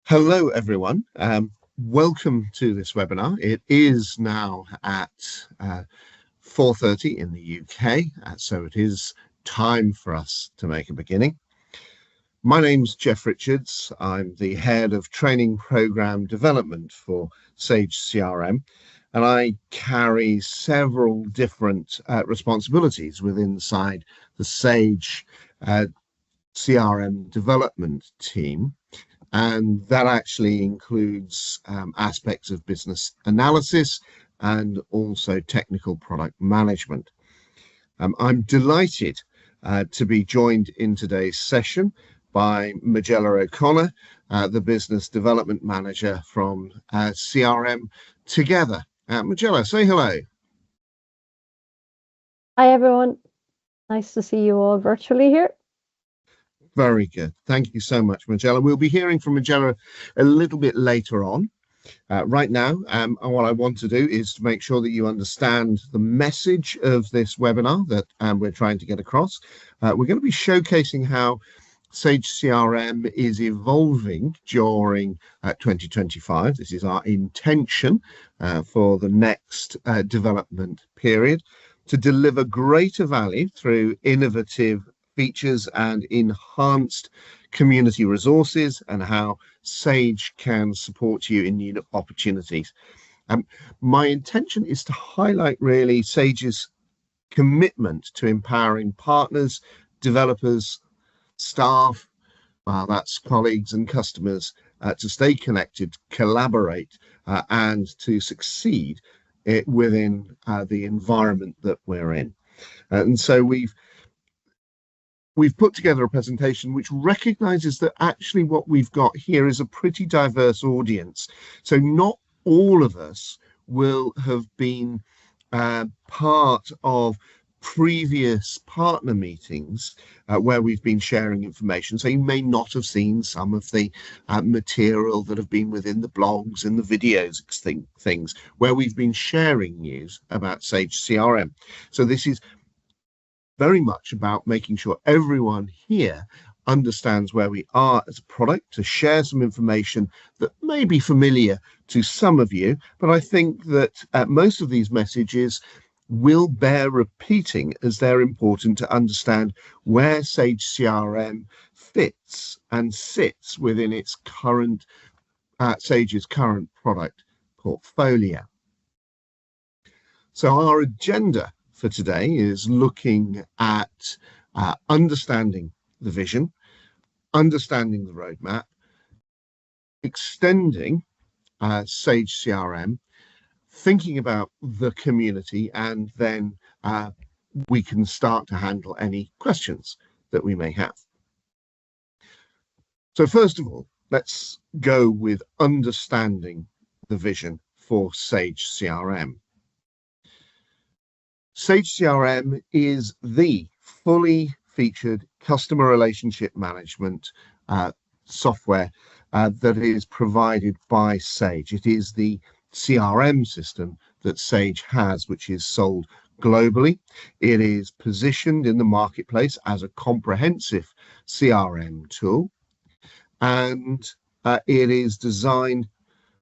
Hello, everyone. Welcome to this webinar. It is now at 4:30 in the UK, so it is time for us to make a beginning. My name's Jeff Richards. I'm the head of training program development for Sage CRM, and I carry several different responsibilities inside the Sage CRM development team. And that actually includes aspects of business analysis and also technical product management. I'm delighted to be joined in today's session by Majella O'Connor, the Business Development Manager from CRM Together. Majella, say hello. Hi, everyone. Nice to see you all virtually here. Very good. Thank you so much, Majella. We'll be hearing from Majella a little bit later on. Right now, what I want to do is to make sure that you understand the message of this webinar that we're trying to get across. We're going to be showcasing how Sage CRM is evolving during 2025. This is our intention for the next development period to deliver greater value through innovative features and enhanced community resources, and how Sage can support you in new opportunities. My intention is to highlight really Sage's commitment to empowering partners, developers, staff, that's colleagues and customers, to stay connected, collaborate, and to succeed within the environment that we're in. And so we've put together a presentation which recognizes that actually what we've got here is a pretty diverse audience. So not all of us will have been part of previous partner meetings where we've been sharing information. So you may not have seen some of the material that have been within the blogs and the videos, things where we've been sharing news about Sage CRM. So this is very much about making sure everyone here understands where we are as a product, to share some information that may be familiar to some of you, but I think that most of these messages will bear repeating, as they're important to understand where Sage CRM fits and sits within its current Sage's current product portfolio. So our agenda for today is looking at understanding the vision, understanding the roadmap, extending Sage CRM, thinking about the community, and then we can start to handle any questions that we may have. So first of all, let's go with understanding the vision for Sage CRM. Sage CRM is the fully featured customer relationship management software that is provided by Sage. It is the CRM system that Sage has, which is sold globally. It is positioned in the marketplace as a comprehensive CRM tool, and it is designed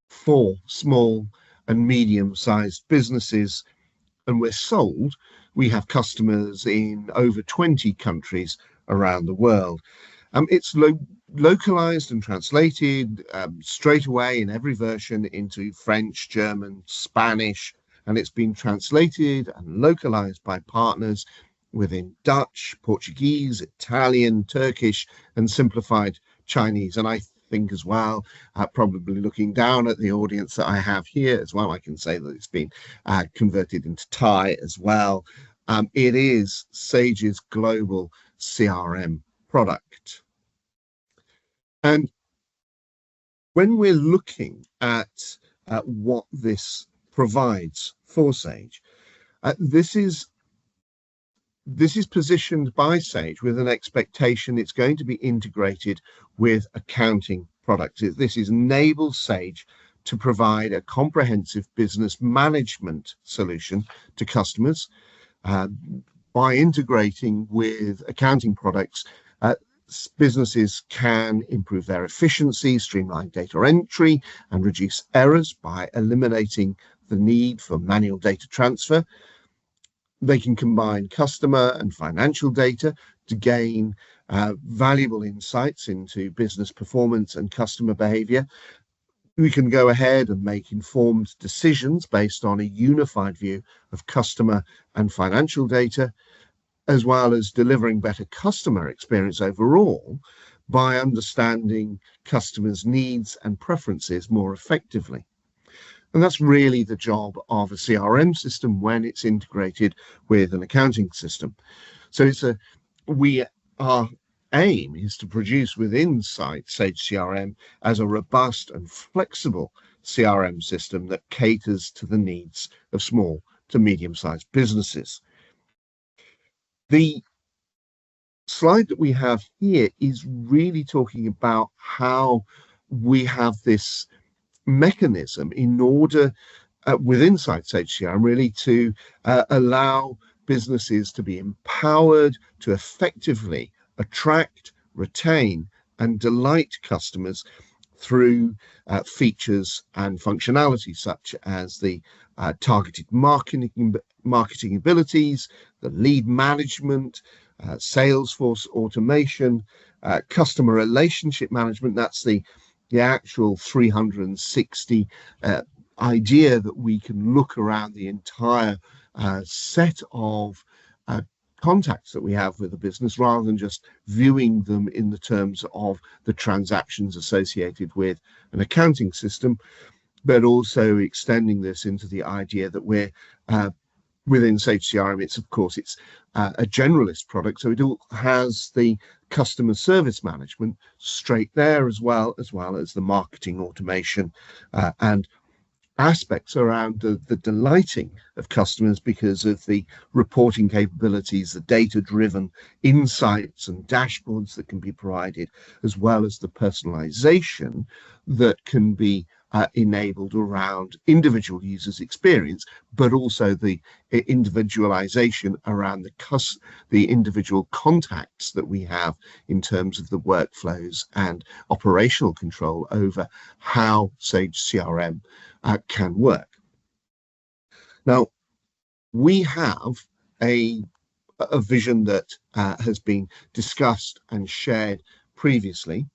for small and medium-sized businesses. And we have customers in over 20 countries around the world. It's localized and translated straight away in every version into French, German, Spanish, and it's been translated and localized by partners within Dutch, Portuguese, Italian, Turkish, and simplified Chinese. And I think as well, probably looking down at the audience that I have here as well, I can say that it's been converted into Thai as well. It is Sage's global CRM product. And when we're looking at what this provides for Sage, this is positioned by Sage with an expectation it's going to be integrated with accounting products. This enables Sage to provide a comprehensive business management solution to customers by integrating with accounting products. businesses can improve their efficiency, streamline data entry, and reduce errors by eliminating the need for manual data transfer. They can combine customer and financial data to gain valuable insights into business performance and customer behavior. We can go ahead and make informed decisions based on a unified view of customer and financial data, as well as delivering better customer experience overall by understanding customers' needs and preferences more effectively. And that's really the job of a CRM system when it's integrated with an accounting system. So our aim is to produce within Sage CRM as a robust and flexible CRM system that caters to the needs of small to medium-sized businesses. The slide that we have here is really talking about how we have this mechanism in order within Sage CRM really to allow businesses to be empowered to effectively attract, retain, and delight customers through features and functionality such as the targeted marketing abilities, the lead management, Salesforce automation, customer relationship management. That's the actual 360 idea that we can look around the entire set of contacts that we have with the business rather than just viewing them in the terms of the transactions associated with an accounting system, but also extending this into the idea that we're within Sage CRM, it's a generalist product, so it all has the customer service management straight there as well as the marketing automation and aspects around the delighting of customers because of the reporting capabilities, the data-driven insights and dashboards that can be provided, as well as the personalization that can be enabled around individual users' experience, but also the individualization around the individual contacts that we have in terms of the workflows and operational control over how Sage CRM can work. Now, we have a vision that has been discussed and shared previously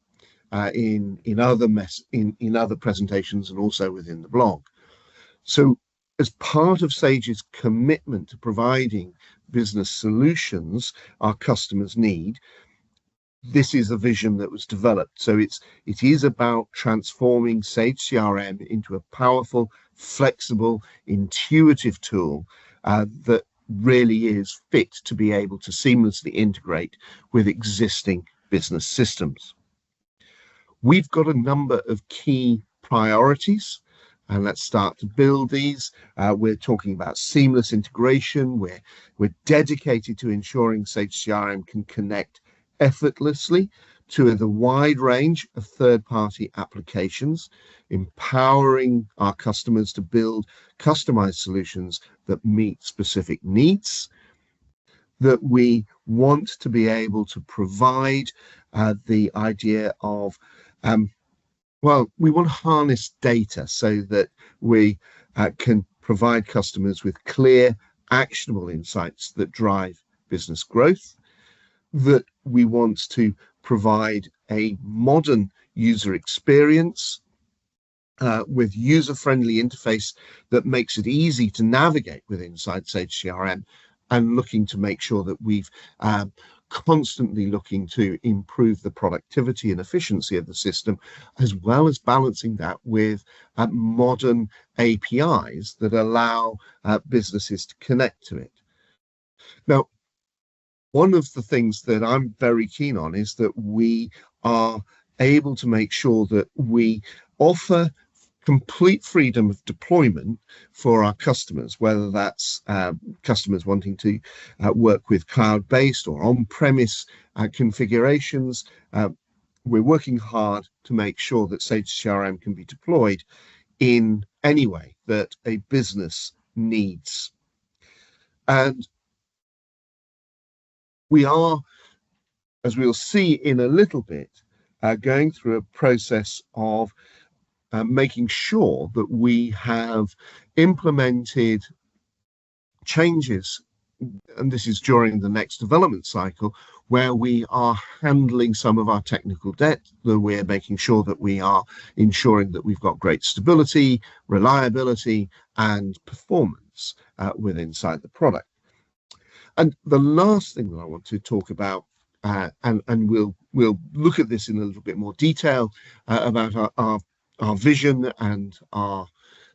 in other presentations and also within the blog. So as part of Sage's commitment to providing business solutions our customers need, this is a vision that was developed. So it is about transforming Sage CRM into a powerful, flexible, intuitive tool that really is fit to be able to seamlessly integrate with existing business systems. We've got a number of key priorities, and let's start to build these. We're talking about seamless integration. We're dedicated to ensuring Sage CRM can connect effortlessly to the wide range of third-party applications, empowering our customers to build customized solutions that meet specific needs. That we want to be able to provide the idea of we want to harness data so that we can provide customers with clear, actionable insights that drive business growth, that we want to provide a modern user experience with user-friendly interface that makes it easy to navigate within Sage CRM, and looking to make sure that we've constantly looking to improve the productivity and efficiency of the system, as well as balancing that with modern APIs that allow businesses to connect to it. Now, one of the things that I'm very keen on is that we are able to make sure that we offer complete freedom of deployment for our customers, whether that's customers wanting to work with cloud-based or on-premise configurations. We're working hard to make sure that Sage CRM can be deployed in any way that a business needs. And we are as we'll see in a little bit, going through a process of making sure that we have implemented changes, and this is during the next development cycle, where we are handling some of our technical debt, that we're making sure that we are ensuring that we've got great stability, reliability, and performance within inside the product. And the last thing that I want to talk about, and we'll look at this in a little bit more detail about our vision and our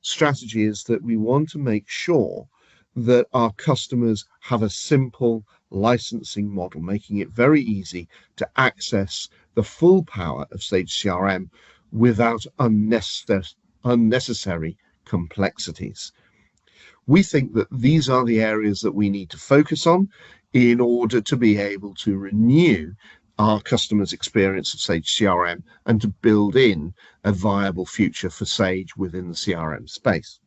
strategy, is that we want to make sure that our customers have a simple licensing model, making it very easy to access the full power of Sage CRM without unnecessary complexities. We think that these are the areas that we need to focus on in order to be able to renew our customers' experience of Sage CRM and to build in a viable future for Sage within the CRM space.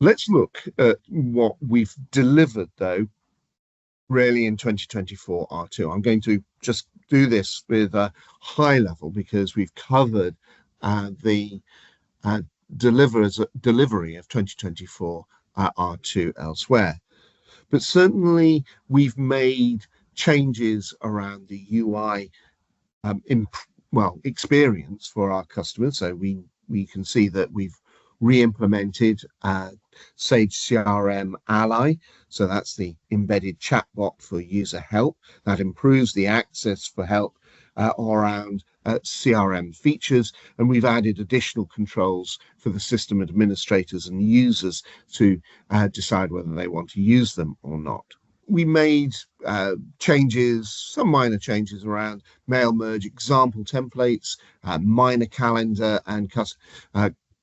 Let's look at what we've delivered, though, really in 2024 R2. I'm going to just do this with a high level because we've covered the delivery of 2024 R2 elsewhere. But certainly we've made changes around the UI experience for our customers. So we can see that we've re-implemented Sage CRM Ally. So that's the embedded chatbot for user help that improves the access for help around CRM features. And we've added additional controls for the system administrators and users to decide whether they want to use them or not. We made changes, some minor changes around mail merge example templates, minor calendar and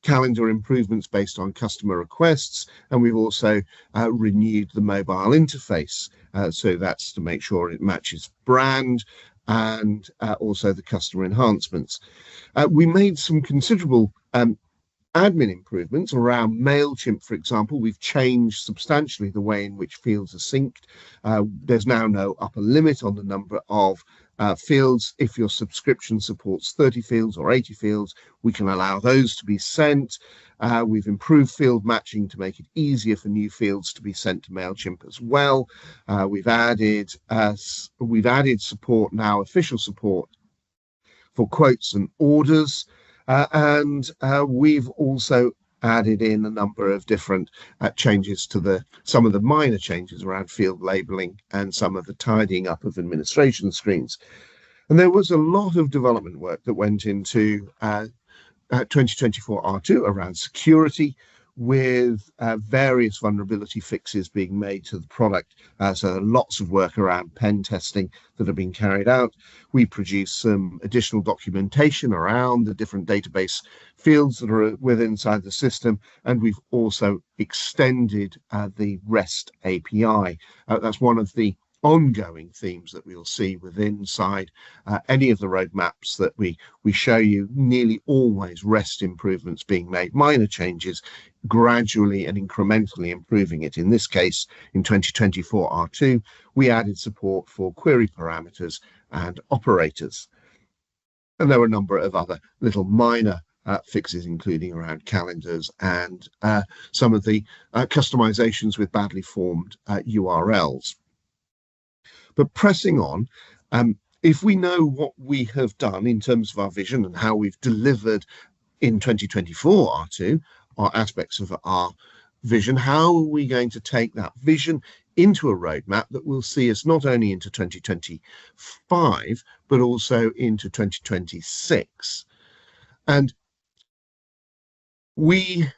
calendar improvements based on customer requests, and we've also renewed the mobile interface. So that's to make sure it matches brand and also the customer enhancements. We made some considerable admin improvements around MailChimp, for example. We've changed substantially the way in which fields are synced. There's now no upper limit on the number of fields. If your subscription supports 30 fields or 80 fields, we can allow those to be sent. We've improved field matching to make it easier for new fields to be sent to MailChimp as well. We've added support now, official support for quotes and orders. And we've also added in a number of different changes to some of the minor changes around field labeling and some of the tidying up of administration screens. And there was a lot of development work that went into 2024 R2 around security, with various vulnerability fixes being made to the product. So lots of work around pen testing that have been carried out. We produced some additional documentation around the different database fields that are inside the system, and we've also extended the REST API. That's one of the ongoing themes that we'll see inside any of the roadmaps that we show you. Nearly always REST improvements being made, minor changes, gradually and incrementally improving it. In this case, in 2024 R2, we added support for query parameters and operators. And there were a number of other little minor fixes, including around calendars and some of the customizations with badly formed URLs. But pressing on, if we know what we have done in terms of our vision and how we've delivered in 2024 R2, or aspects of our vision, how are we going to take that vision into a roadmap that will see us not only into 2025, but also into 2026? And we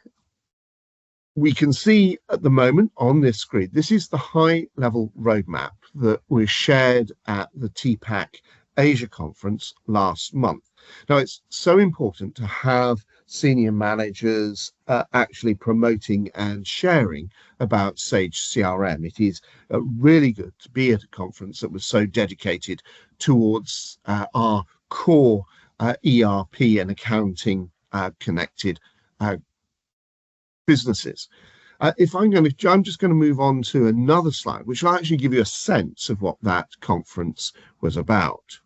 can see at the moment on this screen, this is the high-level roadmap that was shared at the TPAC Asia conference last month. Now, it's so important to have senior managers actually promoting and sharing about Sage CRM. It is really good to be at a conference that was so dedicated towards our core ERP and accounting connected businesses. I'm just going to move on to another slide, which will actually give you a sense of what that conference was about.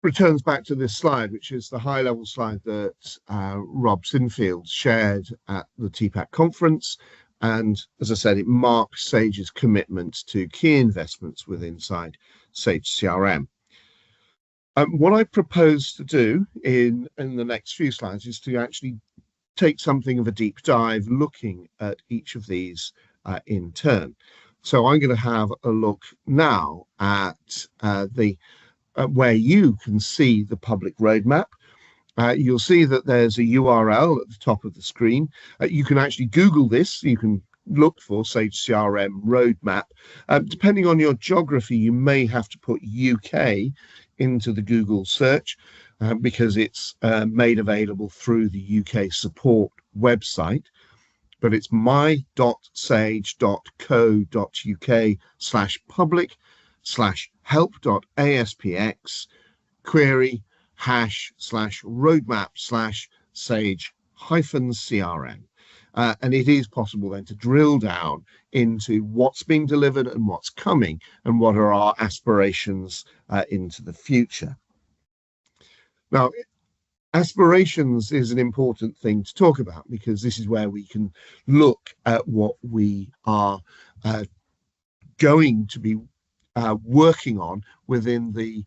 Returns back to this slide, which is the high-level slide that Rob Sinfield shared at the TPAC conference. And as I said, it marks Sage's commitment to key investments within Sage CRM. What I propose to do in the next few slides is to actually take something of a deep dive looking at each of these in turn. So I'm going to have a look now at where you can see the public roadmap. You'll see that there's a URL at the top of the screen. You can actually Google this. You can look for Sage CRM roadmap. Depending on your geography, you may have to put UK into the Google search because it's made available through the UK support website. But it's my.sage.co.uk/public/help.aspx query #roadmap/sage-crm. And it is possible then to drill down into what's being delivered and what's coming and what are our aspirations into the future. Now, aspirations is an important thing to talk about because this is where we can look at what we are going to be working on within the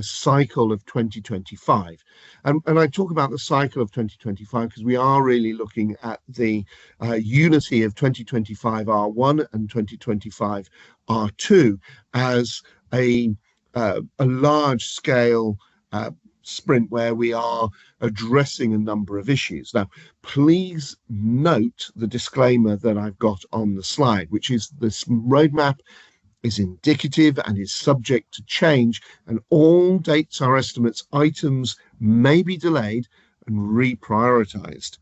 cycle of 2025. And I talk about the cycle of 2025 because we are really looking at the unity of 2025 R1 and 2025 R2 as a large scale sprint where we are addressing a number of issues. Now, please note the disclaimer that I've got on the slide, which is this roadmap is indicative and is subject to change, and all dates are estimates. Items may be delayed and reprioritized.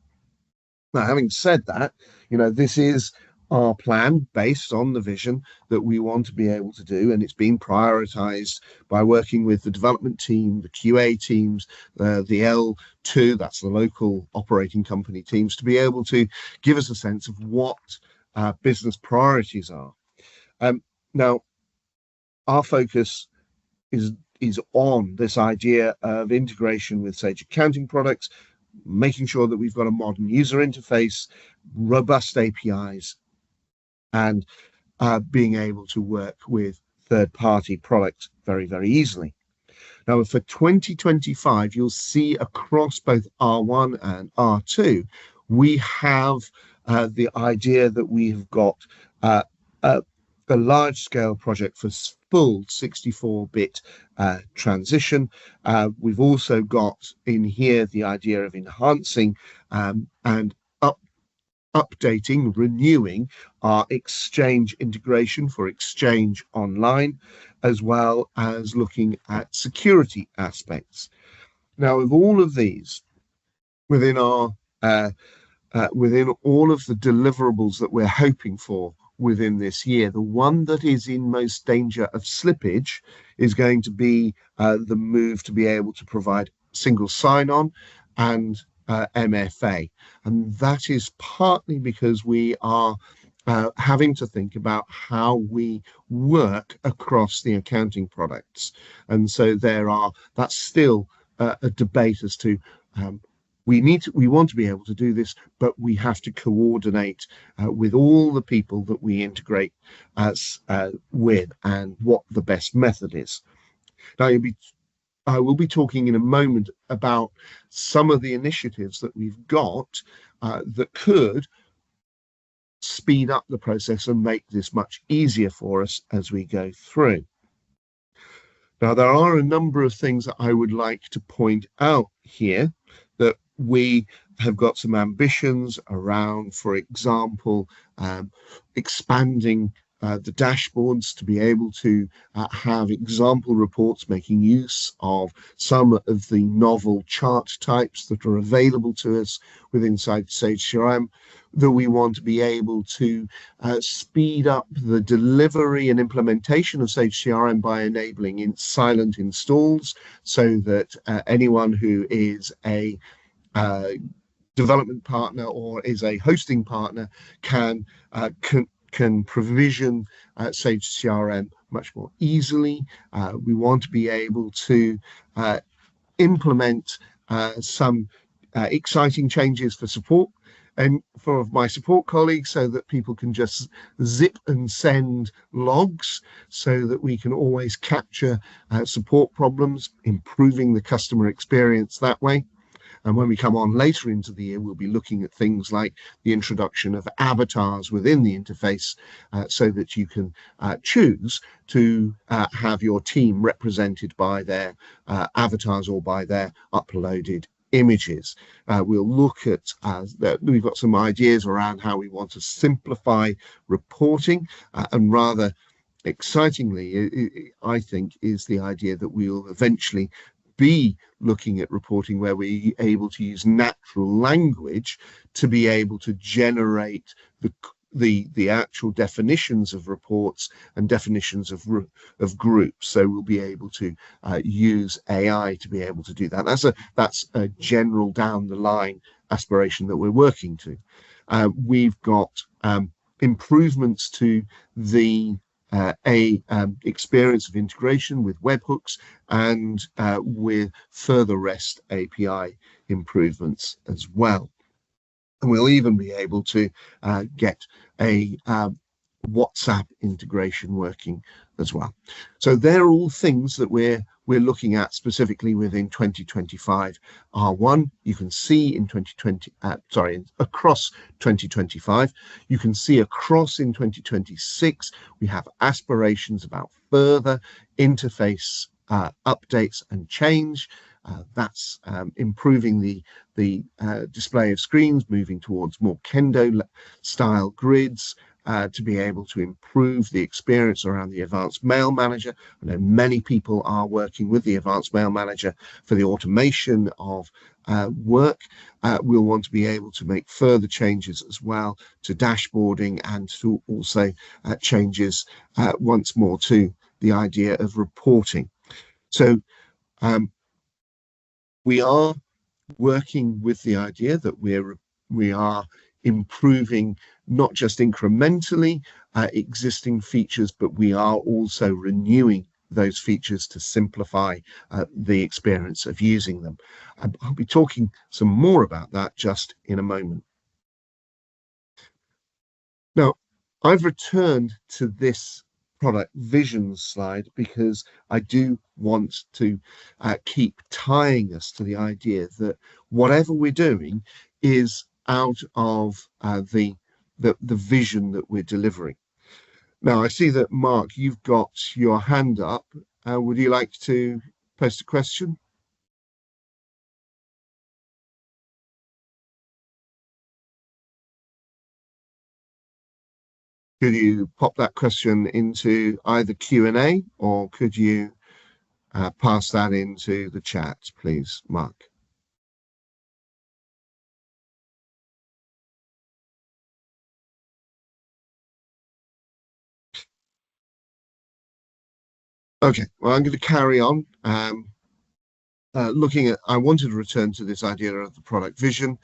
Now, having said that, this is our plan based on the vision that we want to be able to do, and it's been prioritized by working with the development team, the QA teams, the L2, that's the local operating company teams, to be able to give us a sense of what business priorities are. Now, our focus is on this idea of integration with Sage accounting products, making sure that we've got a modern user interface, robust APIs, and being able to work with third-party products very, very easily. Now, for 2025, you'll see across both R1 and R2, we have the idea that we have got a large-scale project for full 64-bit transition. We've also got in here the idea of enhancing and updating, renewing our Exchange integration for Exchange Online, as well as looking at security aspects. Now, with all of these, within all of the deliverables that we're hoping for within this year, the one that is in most danger of slippage is going to be the move to be able to provide single sign-on and MFA. And that is partly because we are having to think about how we work across the accounting products. And so that's still a debate as to we want to be able to do this, but we have to coordinate with all the people that we integrate with and what the best method is. Now, you'll be I will be talking in a moment about some of the initiatives that we've got that could speed up the process and make this much easier for us as we go through. Now, there are a number of things that I would like to point out here that we have got some ambitions around, for example, expanding the dashboards to be able to have example reports making use of some of the novel chart types that are available to us within Sage CRM, that we want to be able to speed up the delivery and implementation of Sage CRM by enabling silent installs, so that anyone who is a development partner or is a hosting partner can provision Sage CRM much more easily. We want to be able to implement some exciting changes for support and for my support colleagues, so that people can just zip and send logs, so that we can always capture support problems, improving the customer experience that way. And when we come on later into the year, we'll be looking at things like the introduction of avatars within the interface, so that you can choose to have your team represented by their avatars or by their uploaded images. We'll look at we've got some ideas around how we want to simplify reporting, and rather excitingly, I think, is the idea that we'll eventually be looking at reporting where we're able to use natural language to be able to generate the actual definitions of reports and definitions of groups. So we'll be able to use AI to be able to do that. That's a general down the line aspiration that we're working to. We've got improvements to the experience of integration with webhooks and with further REST API improvements as well. And we'll even be able to get a WhatsApp integration working as well. So they're all things that we're looking at specifically within 2025 R1. You can see in across 2025. You can see across in 2026, we have aspirations about further interface updates and change. That's improving the display of screens, moving towards more Kendo style grids, to be able to improve the experience around the Advanced Mail Manager. I know many people are working with the Advanced Mail Manager for the automation of work. We'll want to be able to make further changes as well to dashboarding, and to also changes once more to the idea of reporting. So we are working with the idea that we are improving not just incrementally existing features, but we are also renewing those features to simplify the experience of using them. I'll be talking some more about that just in a moment. Now, I've returned to this product vision slide because I do want to keep tying us to the idea that whatever we're doing is out of the vision that we're delivering. Now, I see that, Mark, you've got your hand up. Would you like to post a question? Could you pop that question into either Q&A, or could you pass that into the chat, please, Mark? Okay, well, I'm going to carry on. I wanted to return to this idea of the product vision,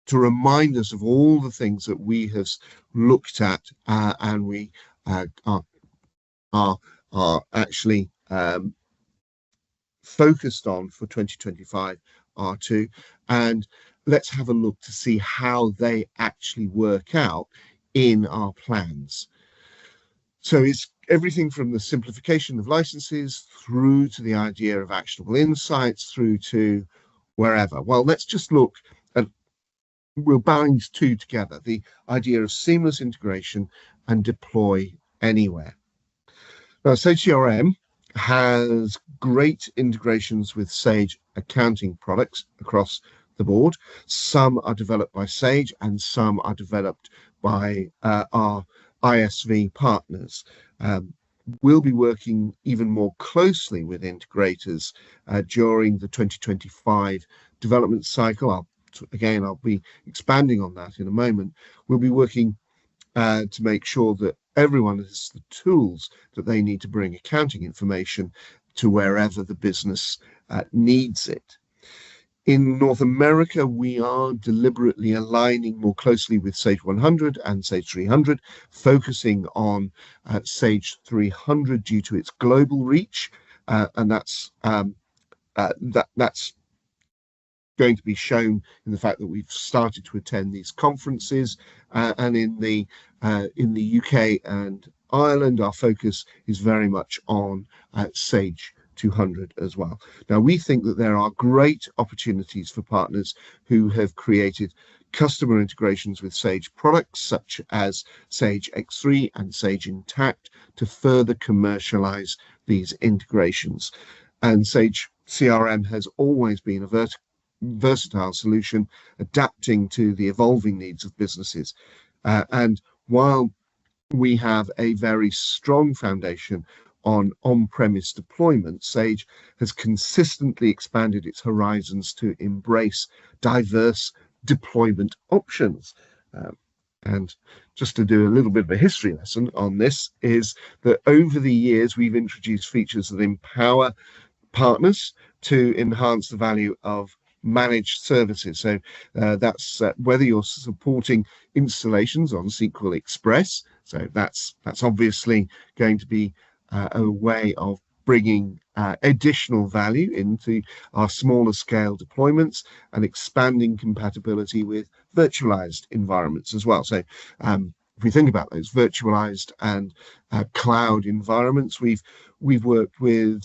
to remind us of all the things that we have looked at, and we are actually focused on for 2025 R2, and let's have a look to see how they actually work out in our plans. So it's everything from the simplification of licenses through to the idea of actionable insights through to wherever. Well, let's just look at, we'll bind two together, the idea of seamless integration and deploy anywhere. Now, Sage CRM has great integrations with Sage accounting products across the board. Some are developed by Sage and some are developed by our ISV partners. We'll be working even more closely with integrators during the 2025 development cycle. I'll be expanding on that in a moment. We'll be working to make sure that everyone has the tools that they need to bring accounting information to wherever the business needs it. In North America, we are deliberately aligning more closely with Sage 100 and Sage 300, focusing on Sage 300 due to its global reach, and that's going to be shown in the fact that we've started to attend these conferences, and in the UK and Ireland, our focus is very much on Sage 200 as well. Now, we think that there are great opportunities for partners who have created customer integrations with Sage products such as Sage X3 and Sage Intacct to further commercialize these integrations. And Sage CRM has always been a versatile solution, adapting to the evolving needs of businesses. And while we have a very strong foundation on-premise deployment, Sage has consistently expanded its horizons to embrace diverse deployment options. And just to do a little bit of a history lesson on this is that over the years, we've introduced features that empower partners to enhance the value of managed services. So that's whether you're supporting installations on SQL Express. So that's obviously going to be a way of bringing additional value into our smaller scale deployments and expanding compatibility with virtualized environments as well. So if we think about those virtualized and cloud environments, we've worked with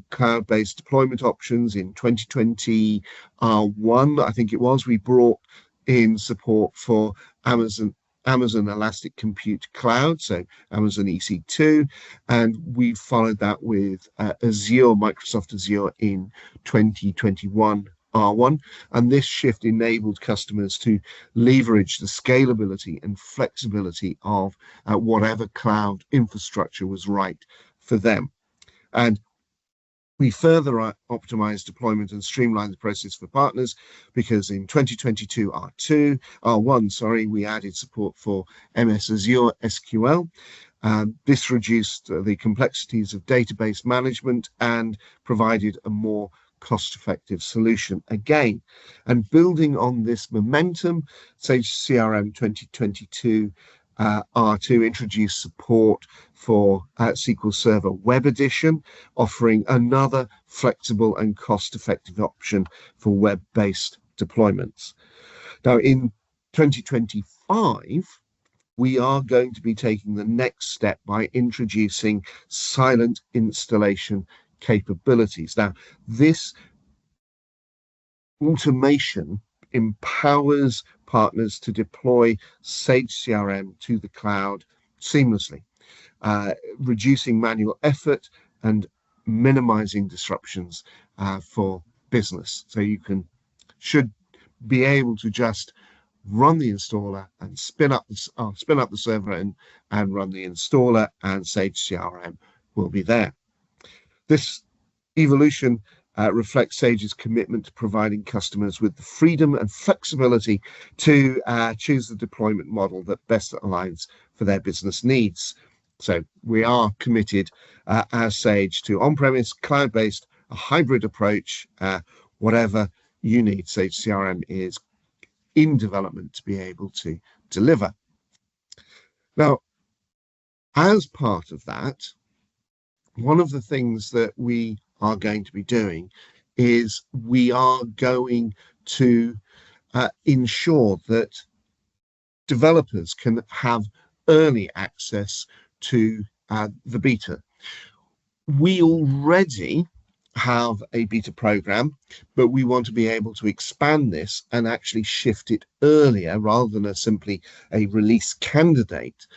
cloud-based deployment options. In 2021, I think it was, we brought in support for Amazon Elastic Compute Cloud, so Amazon EC2, and we followed that with Microsoft Azure in 2021 R1, and this shift enabled customers to leverage the scalability and flexibility of whatever cloud infrastructure was right for them. And we further optimized deployment and streamlined the process for partners because in 2022 R1, we added support for MS Azure SQL. This reduced the complexities of database management and provided a more cost-effective solution again. And building on this momentum, Sage CRM 2022 R2 introduced support for SQL Server Web Edition, offering another flexible and cost-effective option for web-based deployments. Now, in 2025, we are going to be taking the next step by introducing silent installation capabilities. Now, this automation empowers partners to deploy Sage CRM to the cloud seamlessly, reducing manual effort and minimizing disruptions for business. So you should be able to just run the installer and spin up the server and run the installer, and Sage CRM will be there. This evolution reflects Sage's commitment to providing customers with the freedom and flexibility to choose the deployment model that best aligns for their business needs. So we are committed as Sage to on-premise, cloud-based, a hybrid approach, whatever you need. Sage CRM is in development to be able to deliver. Now, as part of that, one of the things that we are going to be doing is we are going to ensure that developers can have early access to the beta. We already have a beta program, but we want to be able to expand this and actually shift it earlier rather than simply a release candidate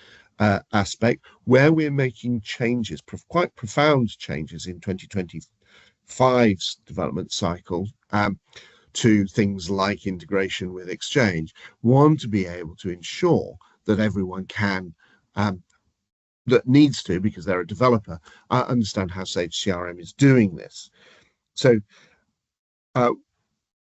aspect, where we're making changes, quite profound changes in 2025's development cycle, to things like integration with Exchange. Want to be able to ensure that everyone can, that needs to, because they're a developer, understand how Sage CRM is doing this. So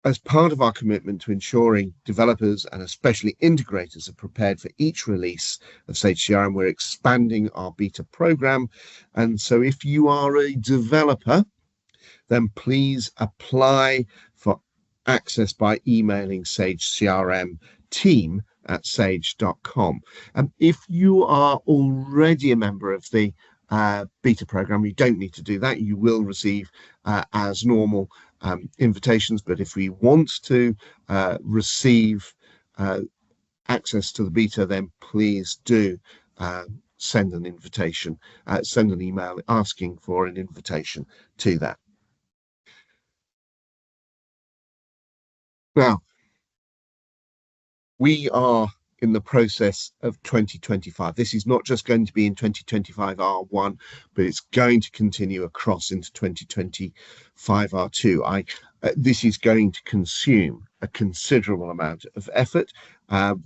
as part of our commitment to ensuring developers and especially integrators are prepared for each release of Sage CRM, we're expanding our beta program. And so if you are a developer, then please apply for access by emailing Sage CRM team@sage.com. And if you are already a member of the beta program, you don't need to do that. You will receive, as normal, invitations. But if we want to receive access to the beta, then please do send an invitation, send an email asking for an invitation to that. Now, we are in the process of 2025. This is not just going to be in 2025 R1, but it's going to continue across into 2025 R2. This is going to consume a considerable amount of effort, but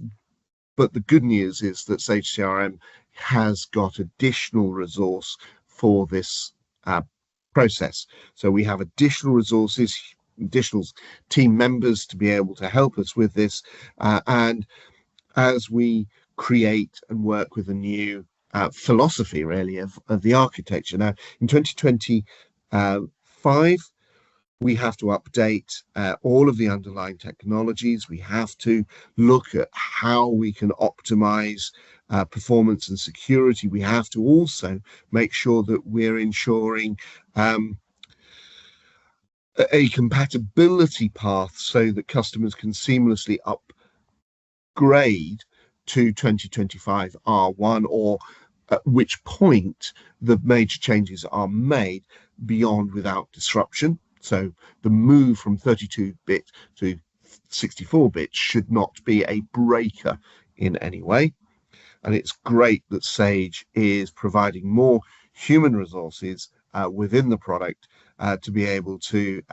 the good news is that Sage CRM has got additional resource for this process. So we have additional resources, additional team members to be able to help us with this, and as we create and work with a new philosophy really of the architecture. Now in 2025 we have to update all of the underlying technologies. We have to look at how we can optimize performance and security. We have to also make sure that we're ensuring a compatibility path so that customers can seamlessly upgrade to 2025 R1, or at which point the major changes are made beyond without disruption. So the move from 32-bit to 64-bit should not be a breaker in any way. And it's great that Sage is providing more human resources within the product to be able to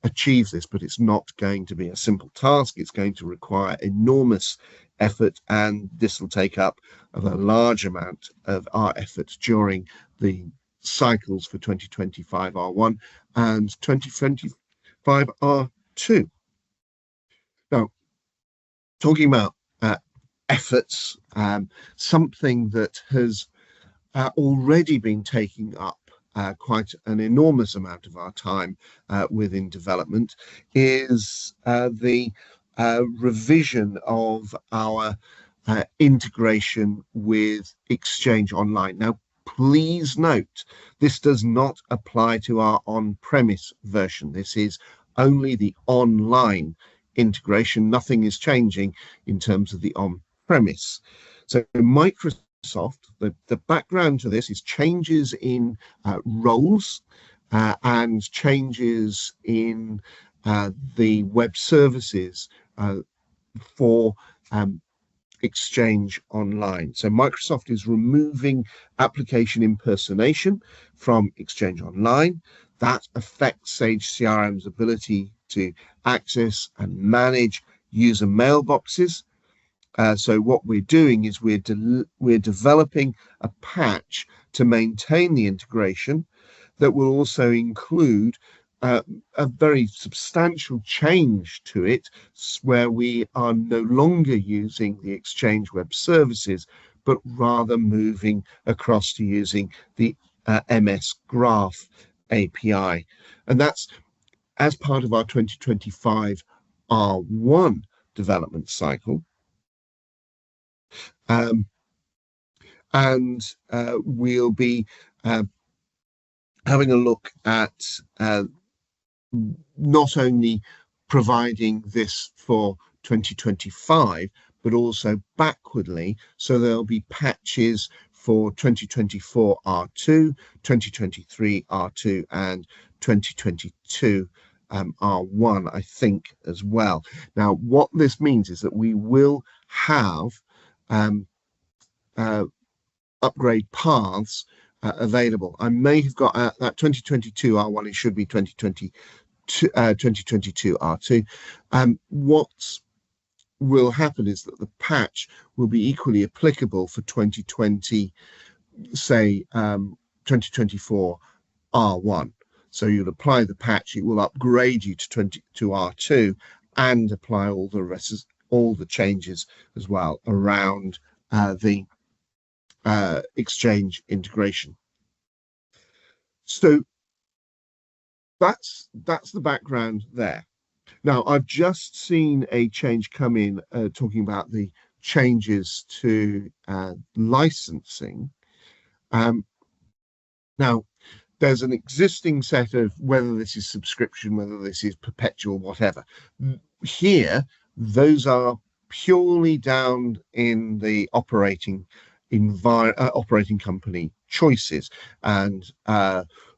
achieve this, but it's not going to be a simple task. It's going to require enormous effort, and this will take up a large amount of our effort during the cycles for 2025 R1 and 2025 R2. Now, talking about efforts, something that has already been taking up quite an enormous amount of our time within development is the revision of our integration with Exchange Online. Now, please note, this does not apply to our on-premise version. This is only the online integration. Nothing is changing in terms of the on-premise. So Microsoft, the background to this is changes in roles and changes in the web services for Exchange Online. So Microsoft is removing application impersonation from Exchange Online. That affects Sage CRM's ability to access and manage user mailboxes. So what we're doing is we're developing a patch to maintain the integration that will also include a very substantial change to it, where we are no longer using the Exchange Web Services, but rather moving across to using the MS Graph API. And that's as part of our 2025 R1 development cycle. And we'll be having a look at not only providing this for 2025, but also backwardly. So there'll be patches for 2024 R2, 2023 R2, and 2022 R1, I think, as well. Now, what this means is that we will have upgrade paths available. I may have got that 2022 R1, it should be 2022 R2. What will happen is that the patch will be equally applicable for 2020, say 2024 R1. So you'll apply the patch, it will upgrade you to R2 and apply all the changes as well around the exchange integration. So that's the background there. Now, I've just seen a change come in talking about the changes to licensing. Now, there's an existing set of, whether this is subscription, whether this is perpetual, whatever. Here, those are purely down in the operating company choices, and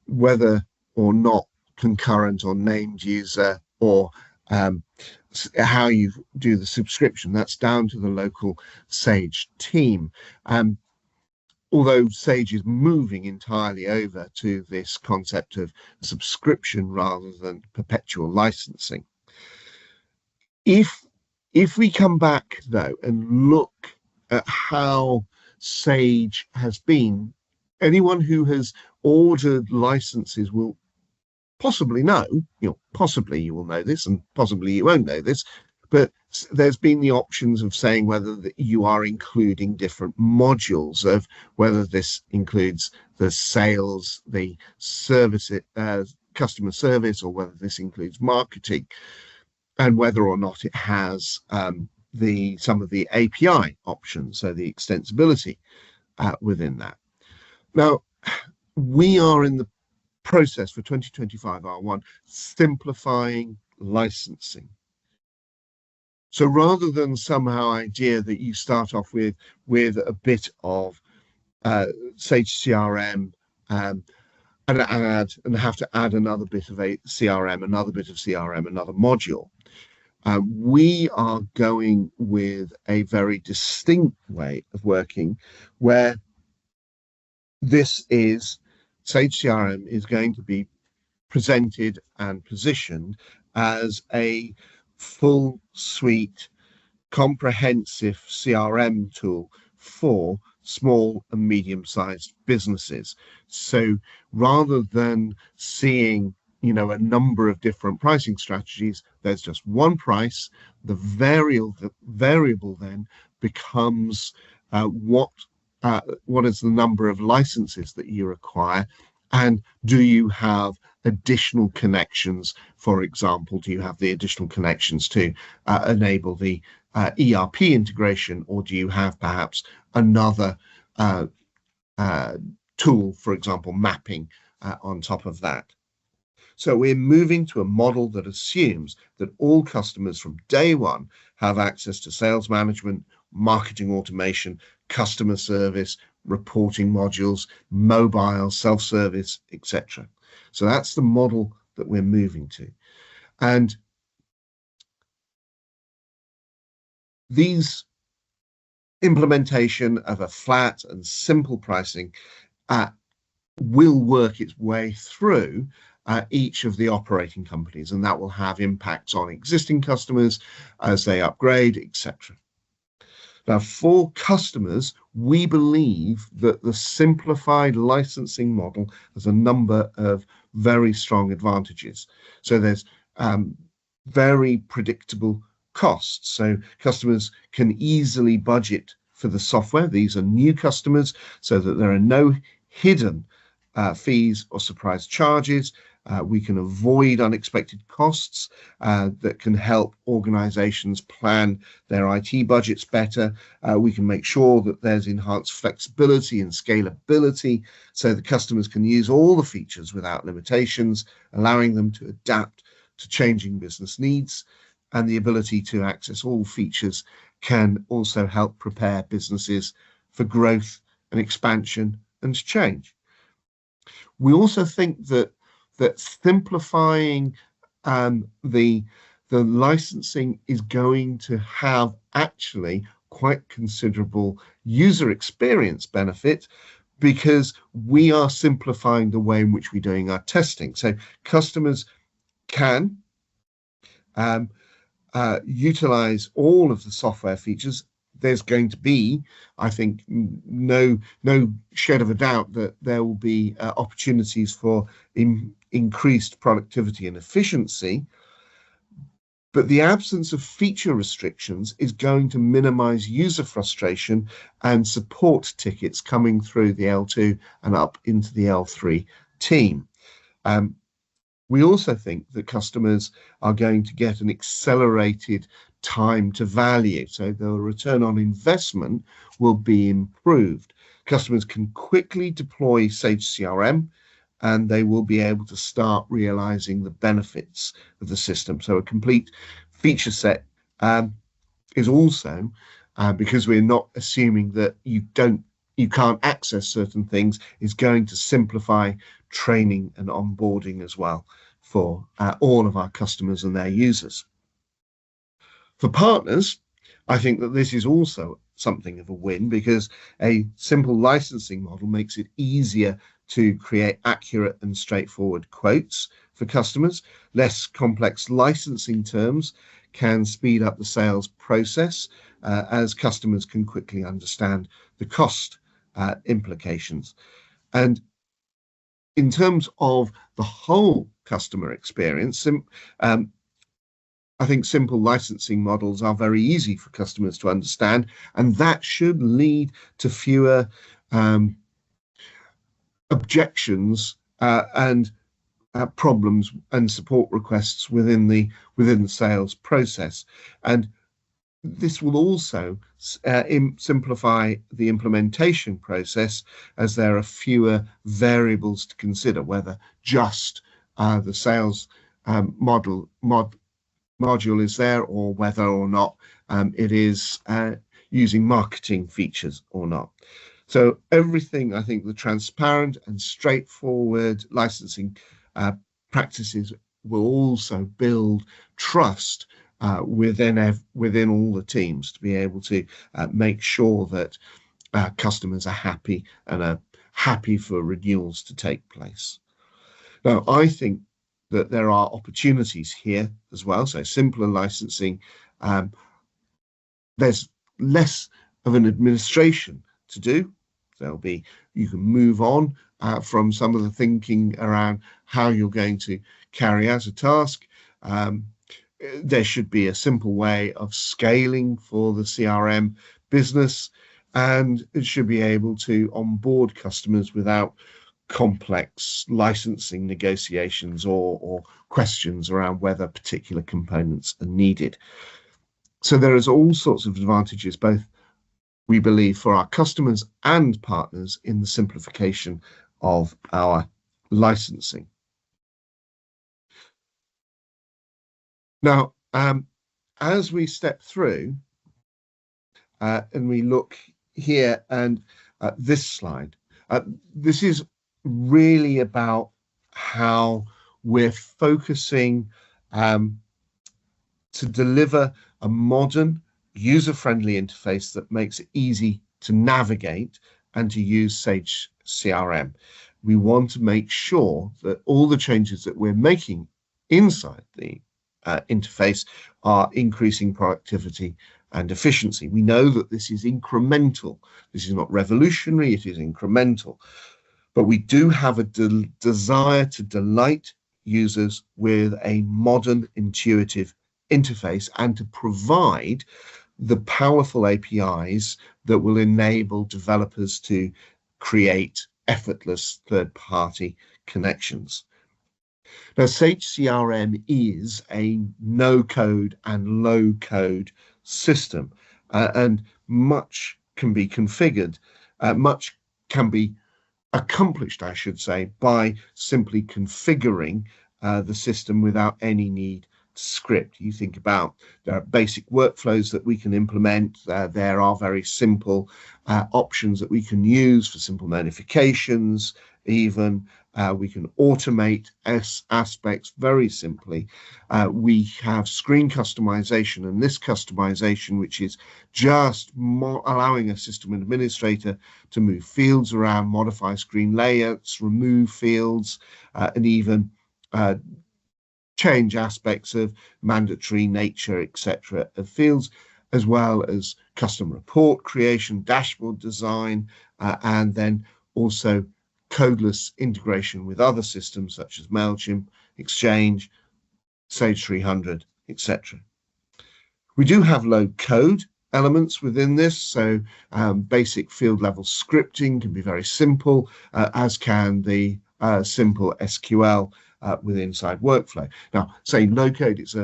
whether or not concurrent or named user or how you do the subscription, that's down to the local Sage team. Although Sage is moving entirely over to this concept of subscription rather than perpetual licensing. If we come back though and look at how Sage has been, anyone who has ordered licenses will possibly know, possibly you will know this and possibly you won't know this, but there's been the options of saying whether you are including different modules, of whether this includes the sales, the service, customer service, or whether this includes marketing, and whether or not it has some of the API options, so the extensibility within that. Now, we are in the process for 2025 R1 simplifying licensing. So rather than somehow idea that you start off with a bit of Sage CRM and have to add another bit of a CRM, another bit of CRM, another module, we are going with a very distinct way of working, where this is Sage CRM is going to be presented and positioned as a full suite, comprehensive CRM tool for small and medium-sized businesses. So rather than seeing, a number of different pricing strategies, there's just one price. The variable then becomes what is the number of licenses that you require, and do you have additional connections? For example, do you have the additional connections to enable the ERP integration, or do you have perhaps another tool, for example, mapping on top of that? So we're moving to a model that assumes that all customers from day one have access to sales management, marketing automation, customer service, reporting modules, mobile, self-service, etc. So that's the model that we're moving to. And these implementation of a flat and simple pricing will work its way through each of the operating companies, and that will have impacts on existing customers as they upgrade, etc. Now, for customers, we believe that the simplified licensing model has a number of very strong advantages. So there's very predictable costs. So customers can easily budget for the software. These are new customers, so that there are no hidden fees or surprise charges. We can avoid unexpected costs that can help organizations plan their IT budgets better. We can make sure that there's enhanced flexibility and scalability, so the customers can use all the features without limitations, allowing them to adapt to changing business needs. And the ability to access all features can also help prepare businesses for growth and expansion and change. We also think that simplifying the licensing is going to have actually quite considerable user experience benefit, because we are simplifying the way in which we're doing our testing. So customers can utilize all of the software features. There's going to be, I think, no shed of a doubt that there will be opportunities for increased productivity and efficiency. But the absence of feature restrictions is going to minimize user frustration and support tickets coming through the L2 and up into the L3 team. We also think that customers are going to get an accelerated time to value, so the return on investment will be improved. Customers can quickly deploy Sage CRM, and they will be able to start realizing the benefits of the system. So a complete feature set is also, because we're not assuming that you can't access certain things, is going to simplify training and onboarding as well for all of our customers and their users. For partners, I think that this is also something of a win, because a simple licensing model makes it easier to create accurate and straightforward quotes for customers. Less complex licensing terms can speed up the sales process, as customers can quickly understand the cost implications. And in terms of the whole customer experience, I think simple licensing models are very easy for customers to understand, and that should lead to fewer objections and problems and support requests within the sales process. And this will also simplify the implementation process, as there are fewer variables to consider, whether just the sales module is there, or whether or not it is using marketing features or not. So everything, I think, the transparent and straightforward licensing practices will also build trust within all the teams, to be able to make sure that customers are happy and are happy for renewals to take place. Now, I think that there are opportunities here as well. So simpler licensing, there's less of an administration to do. You can move on from some of the thinking around how you're going to carry out a task. There should be a simple way of scaling for the CRM business, and it should be able to onboard customers without complex licensing negotiations or questions around whether particular components are needed. So there is all sorts of advantages, both, we believe, for our customers and partners in the simplification of our licensing. Now, as we step through and we look here and this slide, this is really about how we're focusing to deliver a modern, user-friendly interface that makes it easy to navigate and to use Sage CRM. We want to make sure that all the changes that we're making inside the interface are increasing productivity and efficiency. We know that this is incremental. This is not revolutionary, it is incremental. But we do have a desire to delight users with a modern, intuitive interface, and to provide the powerful APIs that will enable developers to create effortless third-party connections. Now, Sage CRM is a no-code and low-code system, and much can be configured, much can be accomplished, I should say, by simply configuring the system without any need script. You think about there are basic workflows that we can implement. There are very simple options that we can use for simple notifications. Even we can automate aspects very simply. We have screen customization, and this customization, which is just allowing a system administrator to move fields around, modify screen layouts, remove fields, and even change aspects of mandatory nature, etc., of fields, as well as custom report creation, dashboard design, and then also codeless integration with other systems such as MailChimp, Exchange, Sage 300, etc. We do have low code elements within this, so basic field level scripting can be very simple, as can the simple SQL with inside workflow. Now, saying low code is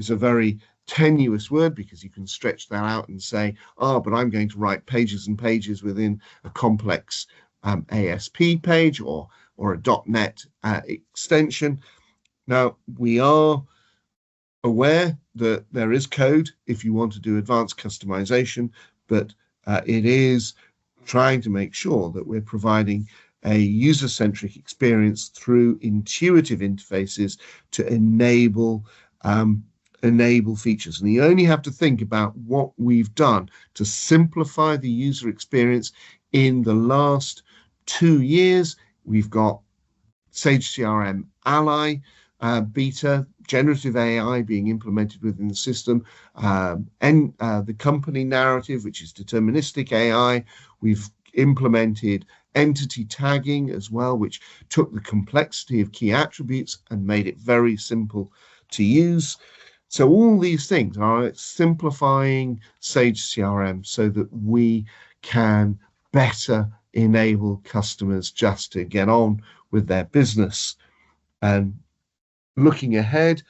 a very tenuous word, because you can stretch that out and say, but I'm going to write pages and pages within a complex ASP page or a .NET extension. Now, we are aware that there is code if you want to do advanced customization, but it is trying to make sure that we're providing a user-centric experience through intuitive interfaces to enable features. And you only have to think about what we've done to simplify the user experience in the last 2 years. We've got Sage CRM Ally beta, generative AI being implemented within the system, and the company narrative, which is deterministic AI. We've implemented entity tagging as well, which took the complexity of key attributes and made it very simple to use. So all these things are simplifying Sage CRM so that we can better enable customers just to get on with their business. And looking ahead,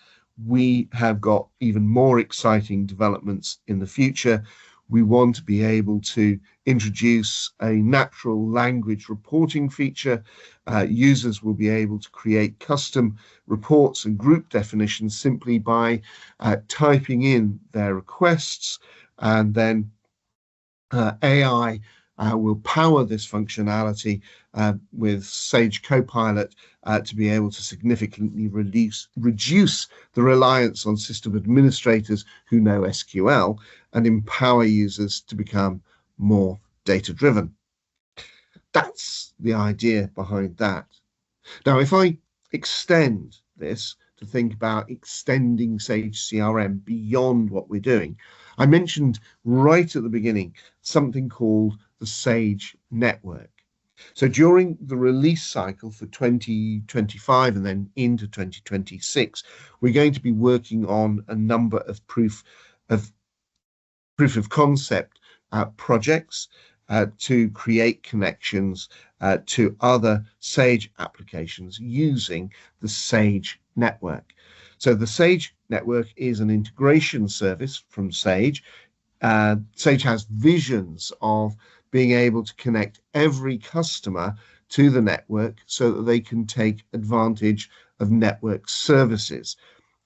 we have got even more exciting developments in the future. We want to be able to introduce a natural language reporting feature. Users will be able to create custom reports and group definitions simply by typing in their requests, and then AI will power this functionality with Sage Copilot to be able to significantly reduce the reliance on system administrators who know SQL and empower users to become more data-driven. That's the idea behind that. Now, if I extend this to think about extending Sage CRM beyond what we're doing, I mentioned right at the beginning something called the Sage Network. So during the release cycle for 2025 and then into 2026, we're going to be working on a number of proof of concept projects to create connections to other Sage applications using the Sage Network. So the Sage Network is an integration service from Sage. Sage has visions of being able to connect every customer to the network so that they can take advantage of network services.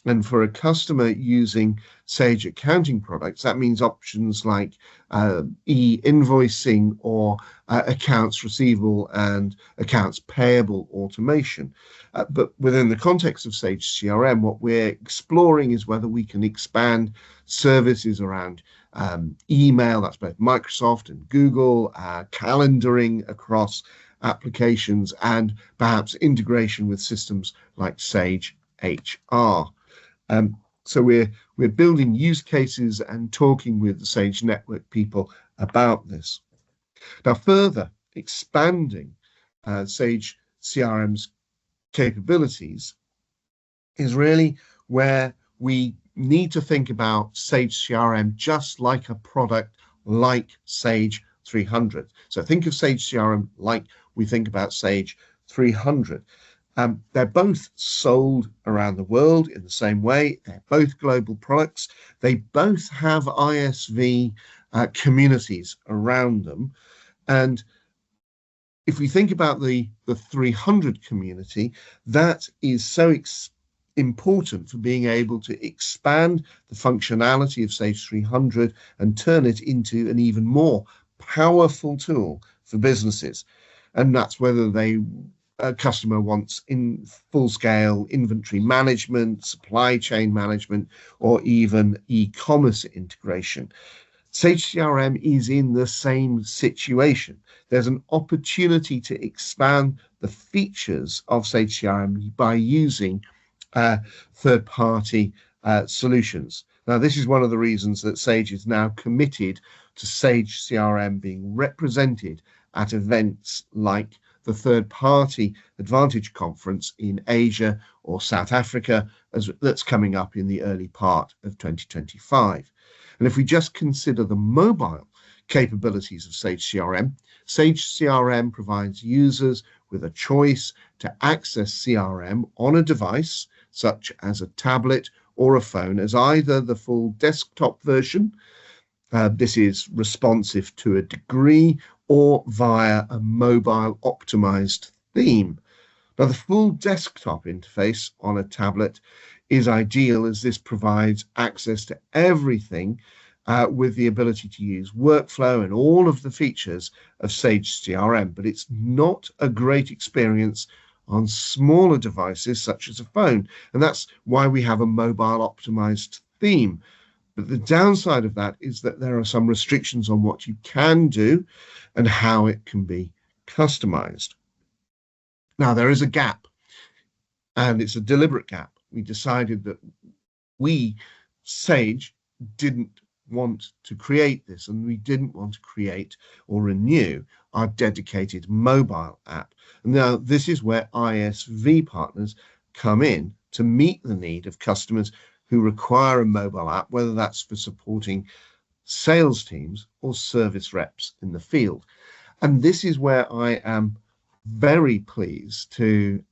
And for a customer using Sage accounting products, that means options like e-invoicing or accounts receivable and accounts payable automation. But within the context of Sage CRM, what we're exploring is whether we can expand services around email, that's both Microsoft and Google, calendaring across applications, and perhaps integration with systems like Sage HR. So we're building use cases and talking with the Sage Network people about this. Now, further expanding Sage CRM's capabilities is really where we need to think about Sage CRM just like a product like Sage 300. So think of Sage CRM like we think about Sage 300. They're both sold around the world in the same way. They're both global products. They both have ISV communities around them. And if we think about the 300 community, that is so important for being able to expand the functionality of Sage 300 and turn it into an even more powerful tool for businesses. And that's whether a customer wants in full-scale inventory management, supply chain management, or even e-commerce integration. Sage CRM is in the same situation. There's an opportunity to expand the features of Sage CRM by using third-party solutions. Now, this is one of the reasons that Sage is now committed to Sage CRM being represented at events like the third-party Advantage Conference in Asia or South Africa that's coming up in the early part of 2025. And if we just consider the mobile capabilities of Sage CRM, Sage CRM provides users with a choice to access CRM on a device, such as a tablet or a phone, as either the full desktop version, this is responsive to a degree, or via a mobile optimized theme. Now, the full desktop interface on a tablet is ideal, as this provides access to everything with the ability to use workflow and all of the features of Sage CRM, but it's not a great experience on smaller devices such as a phone. And that's why we have a mobile optimized theme. But the downside of that is that there are some restrictions on what you can do and how it can be customized. Now, there is a gap, and it's a deliberate gap. We decided that we, Sage, didn't want to create this, and we didn't want to create or renew our dedicated mobile app. Now, this is where ISV partners come in to meet the need of customers who require a mobile app, whether that's for supporting sales teams or service reps in the field. And this is where I am very pleased to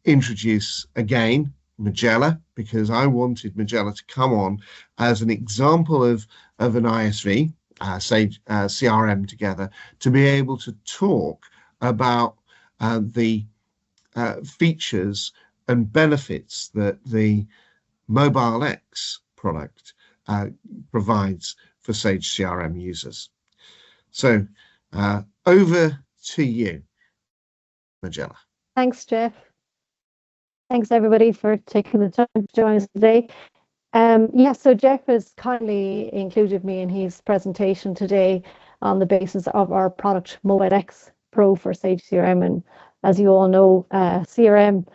introduce again Majella, because I wanted Majella to come on as an example of an ISV, Sage CRM Together, to be able to talk about the features and benefits that the Mobile X product provides for Sage CRM users. So over to you, Majella. Thanks, Jeff. Thanks, everybody, for taking the time to join us today. So Jeff has kindly included me in his presentation today on the basis of our product Mobile X Pro for Sage CRM. And as you all know, CRM,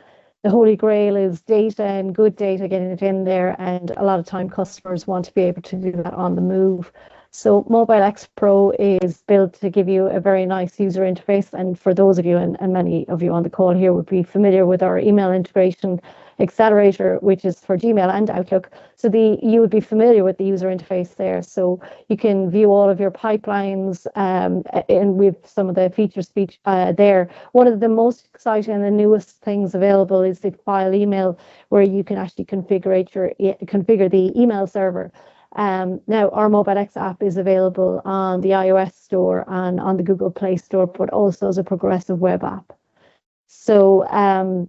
the holy grail is data and good data, getting it in there. And a lot of time customers want to be able to do that on the move. So Mobile X Pro is built to give you a very nice user interface. And for those of you, and many of you on the call here would be familiar with our email integration accelerator, which is for Gmail and Outlook. So you would be familiar with the user interface there. So you can view all of your pipelines and with some of the features there. One of the most exciting and the newest things available is the file email, where you can actually configure the email server. Now, our Mobile X app is available on the iOS store and on the Google Play Store, but also as a progressive web app. So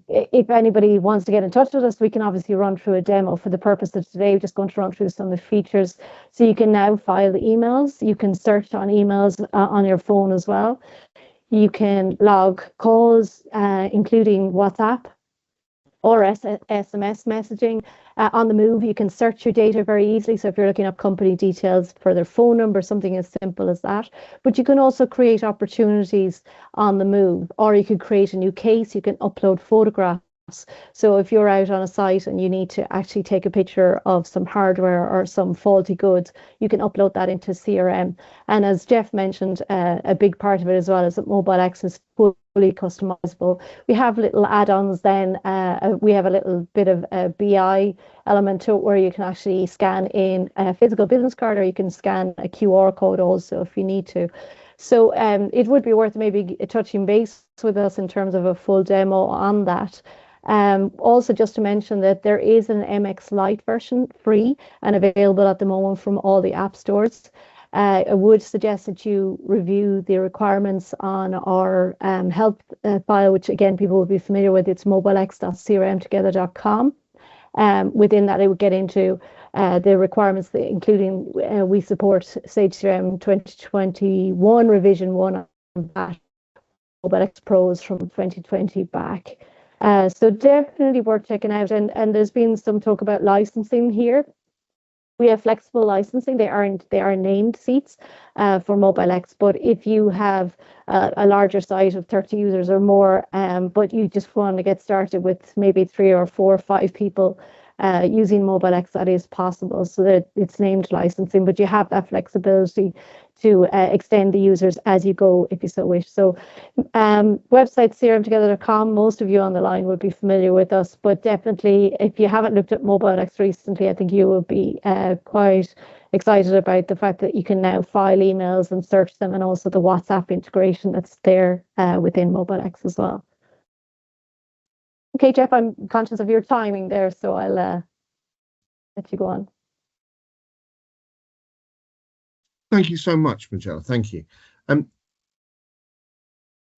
if anybody wants to get in touch with us, we can obviously run through a demo. For the purpose of today, we're just going to run through some of the features. So you can now file the emails. You can search on emails on your phone as well. You can log calls, including WhatsApp or SMS messaging. On the move, you can search your data very easily. So if you're looking up company details for their phone number, something as simple as that. But you can also create opportunities on the move, or you could create a new case. You can upload photographs. So if you're out on a site and you need to actually take a picture of some hardware or some faulty goods, you can upload that into CRM. And as Jeff mentioned, a big part of it as well is that Mobile X is fully customizable. We have little add-ons then. We have a little bit of a BI element to it, where you can actually scan in a physical business card, or you can scan a QR code also if you need to. So it would be worth maybe touching base with us in terms of a full demo on that. Also, just to mention that there is an MX Lite version, free and available at the moment from all the app stores. I would suggest that you review the requirements on our help file, which again, people will be familiar with. It's mobilex.crmtogether.com. Within that, I would get into the requirements, including we support Sage CRM 2021 revision 1 on that, MobileX Pros from 2020 back. So definitely worth checking out. And there's been some talk about licensing here. We have flexible licensing. They are named seats for MobileX. But if you have a larger site of 30 users or more, but you just want to get started with maybe 3 or 4 or 5 people using MobileX, that is possible. So that it's named licensing, but you have that flexibility to extend the users as you go, if you so wish. So website crmtogether.com, most of you on the line will be familiar with us, but definitely if you haven't looked at MobileX recently, I think you will be quite excited about the fact that you can now file emails and search them, and also the WhatsApp integration that's there within MobileX as well. Okay, Jeff, I'm conscious of your timing there, so I'll let you go on. Thank you so much, Majella. Thank you. It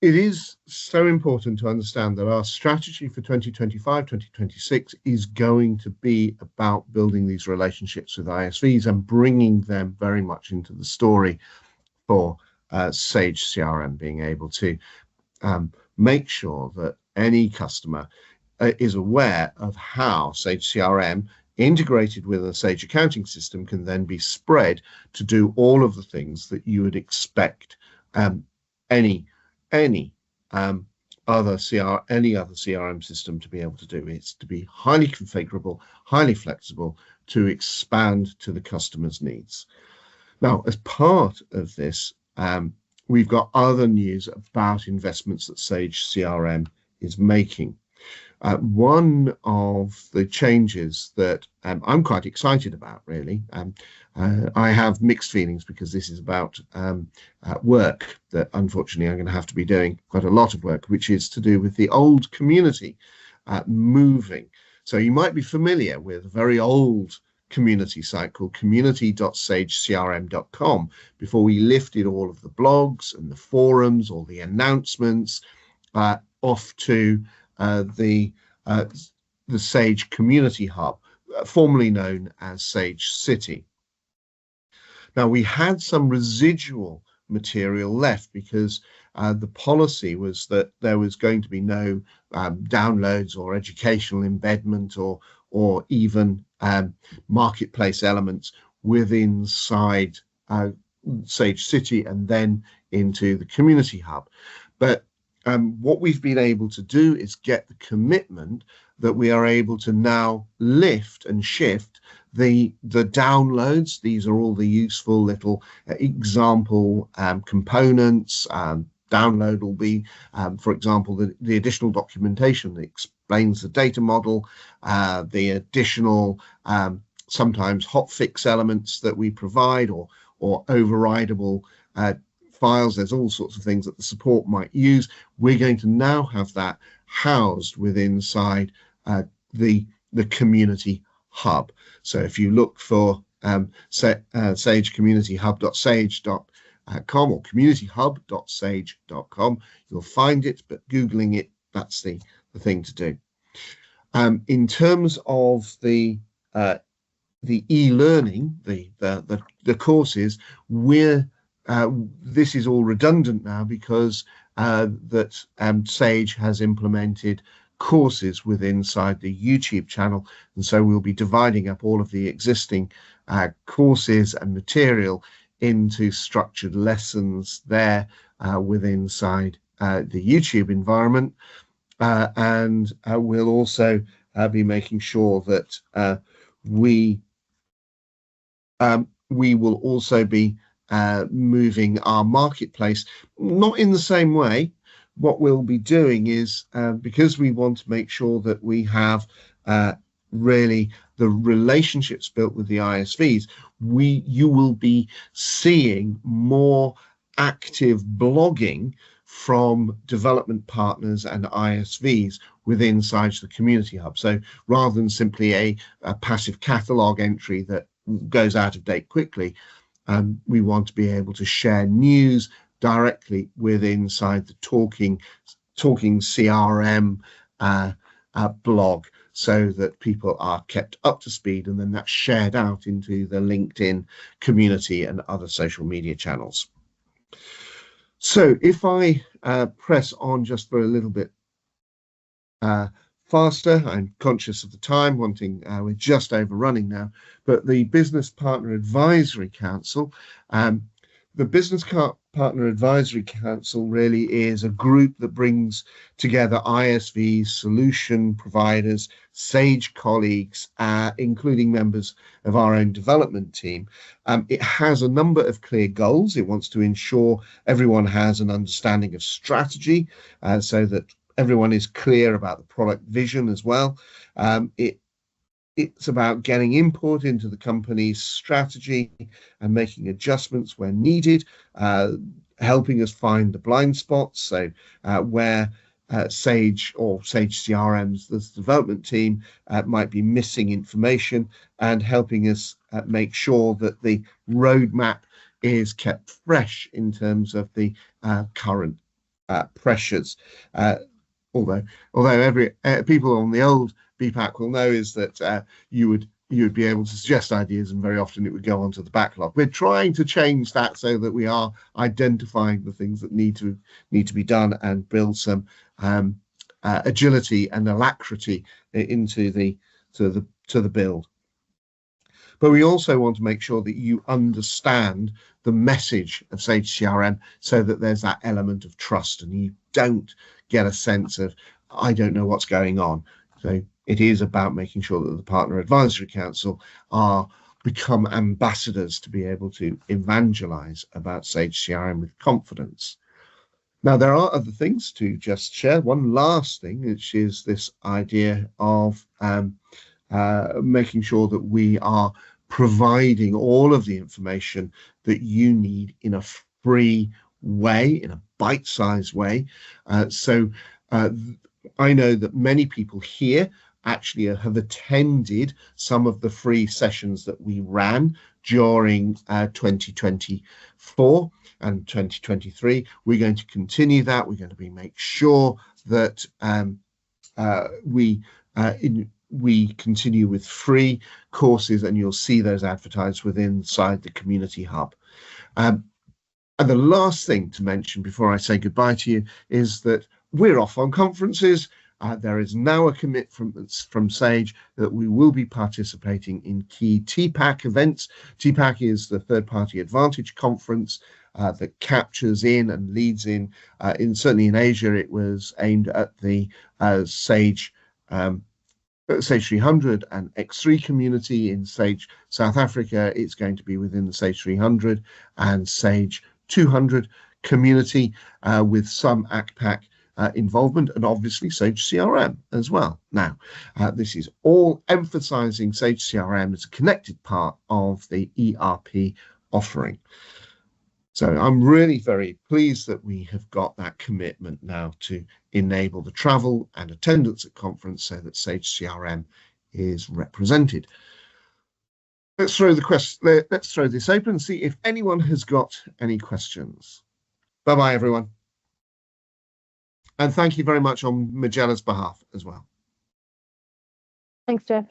is so important to understand that our strategy for 2025, 2026 is going to be about building these relationships with ISVs and bringing them very much into the story for Sage CRM, being able to make sure that any customer is aware of how Sage CRM integrated with a Sage accounting system can then be spread to do all of the things that you would expect any other CRM system to be able to do. It's to be highly configurable, highly flexible, to expand to the customer's needs. Now, as part of this, we've got other news about investments that Sage CRM is making. One of the changes that I'm quite excited about, really, I have mixed feelings because this is about work that unfortunately I'm going to have to be doing quite a lot of work, which is to do with the old community moving. So you might be familiar with a very old community site called community.sagecrm.com before we lifted all of the blogs and the forums, all the announcements off to the Sage Community Hub, formerly known as Sage City. Now, we had some residual material left because the policy was that there was going to be no downloads or educational embedment or even marketplace elements within Sage City and then into the Community Hub. But what we've been able to do is get the commitment that we are able to now lift and shift the downloads. These are all the useful little example components. Download will be, for example, the additional documentation that explains the data model, the additional sometimes hotfix elements that we provide, or overridable files. There's all sorts of things that the support might use. We're going to now have that housed within inside the Community Hub. So if you look for Sage Community Hub.sage.com or communityhub.sage.com, you'll find it, but Googling it, that's the thing to do. In terms of the e-learning, the courses, this is all redundant now because Sage has implemented courses inside the YouTube channel, and so we'll be dividing up all of the existing courses and material into structured lessons there inside the YouTube environment, and we'll also be making sure that we will also be moving our marketplace, not in the same way. What we'll be doing is, because we want to make sure that we have really the relationships built with the ISVs, you will be seeing more active blogging from development partners and ISVs within Sage the Community Hub. So rather than simply a passive catalog entry that goes out of date quickly, We want to be able to share news directly inside the talking CRM blog, so that people are kept up to speed, and then that's shared out into the LinkedIn community and other social media channels. So if I press on just for a little bit faster, I'm conscious of the time, we're just overrunning now, but the Business Partner Advisory Council, the Partner Advisory Council really is a group that brings together ISVs, solution providers, Sage colleagues, including members of our own development team. It has a number of clear goals. It wants to ensure everyone has an understanding of strategy, so that everyone is clear about the product vision as well. It's about getting input into the company's strategy and making adjustments where needed, helping us find the blind spots. So where Sage or Sage CRM's the development team might be missing information, and helping us make sure that the roadmap is kept fresh in terms of the current pressures. Although every people on the old BPAC will know is that you would be able to suggest ideas, and very often it would go onto the backlog. We're trying to change that so that we are identifying the things that need to be done, and build some agility and alacrity into the build. But we also want to make sure that you understand the message of Sage CRM, so that there's that element of trust, and you don't get a sense of, I don't know what's going on. So it is about making sure that the Partner Advisory Council become ambassadors to be able to evangelize about Sage CRM with confidence. Now, there are other things to just share. One last thing, which is this idea of making sure that we are providing all of the information that you need in a free way, in a bite-sized way. So I know that many people here actually have attended some of the free sessions that we ran during 2024 and 2023. We're going to continue that. We're going to make sure that we continue with free courses, and you'll see those advertised inside the community hub. And the last thing to mention before I say goodbye to you is that we're off on conferences. There is now a commitment from Sage that we will be participating in key TPAC events. TPAC is the Third Party Advantage Conference that captures in and leads in certainly in Asia. It was aimed at the Sage 300 and X3 community. In Sage South Africa, it's going to be within the Sage 300 and Sage 200 community, with some ACPAC involvement, and obviously Sage CRM as well. Now, this is all emphasizing Sage CRM as a connected part of the ERP offering. So I'm really very pleased that we have got that commitment now to enable the travel and attendance at conference, so that Sage CRM is represented. Let's throw this open and see if anyone has got any questions. Bye-bye, everyone. And thank you very much on Majella's behalf as well. Thanks, Jeff.